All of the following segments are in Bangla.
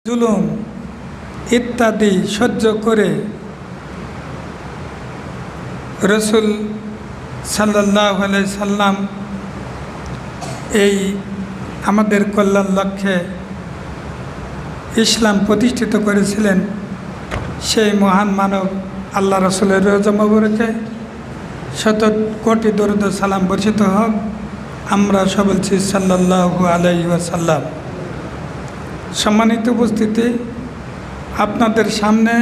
জুলুম ইত্যাদি সহ্য করে রসুল সাল্লাল্লাহু আলাইহি সাল্লাম এই আমাদের কল্যাণ লক্ষ্যে ইসলাম প্রতিষ্ঠিত করেছিলেন। সেই মহান মানব আল্লাহ রসুলের রওজা মোবারকে শত কোটি দরুদ ও সালাম বর্ষিত হোক। আমরা সব বলছি সাল্লাল্লাহু আলাইহি ওয়াসাল্লাম। সম্মানিত উপস্থিতি, আপনাদের সামনে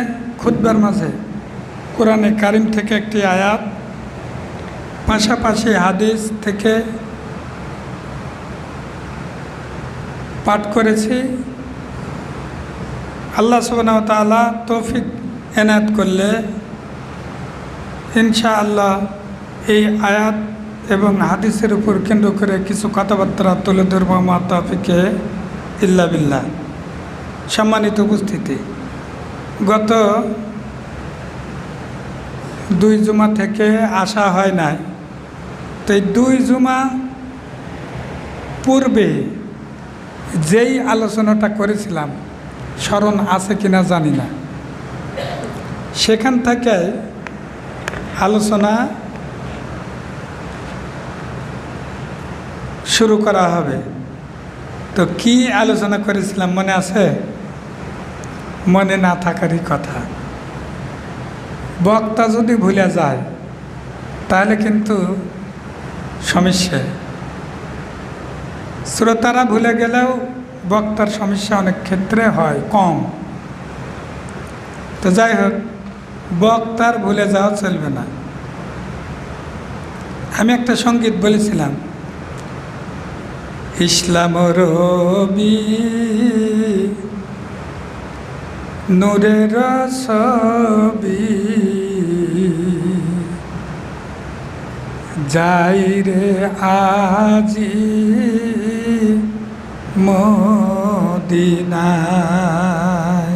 খুতবার মাঝে কোরআনে কারিম থেকে একটি আয়াত, পাশাপাশি হাদিস থেকে পাঠ করেছি। আল্লাহ সুবহানাহু ওয়া তাআলা তৌফিক এনায়েত করলে ইনশাআল্লাহ এই আয়াত এবং হাদিসের উপর কেন্দ্র করে কিছু কথাবার্তা তুলে ধরব মা তৌফিকে ইল্লা বিল্লাহ। সম্মানিত উপস্থিতি, গত 2 জুমা থেকে আসা হয় নাই। তো এই 2 জুমা পূর্বে যেই আলোচনাটা করেছিলাম স্মরণ আছে কিনা জানি না, সেখান থেকে আলোচনা শুরু করা হবে। তো কি আলোচনা করেছিলাম মনে আছে? মনে না থাকারই কথা। বক্তা যদি ভুলে যায় তাহলে কিন্তু সমস্যা। শ্রোতারা ভুলে গেলেও বক্তার সমস্যা অনেক ক্ষেত্রে হয় কম। তো যাই হোক, বক্তার ভুলে যাওয়া চলবে না। আমি একটা সঙ্গীত বলেছিলাম, ইসলাম রবি নূরের ছবি, যাই রে আজি মদিনায়।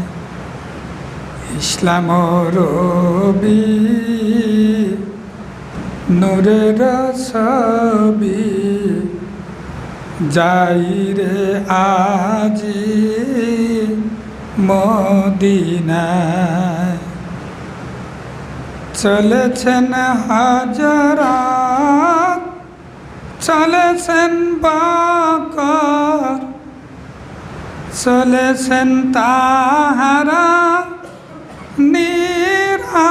ইসলাম রবি নূরের ছবি, যাই রে আজি মদিনায়। চলেছেন হাজরাত, চলেছেন বকর, চলেছেন তাহারা নিরালায়।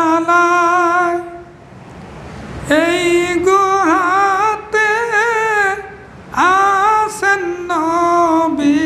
এই গুহাতে আসেন নবী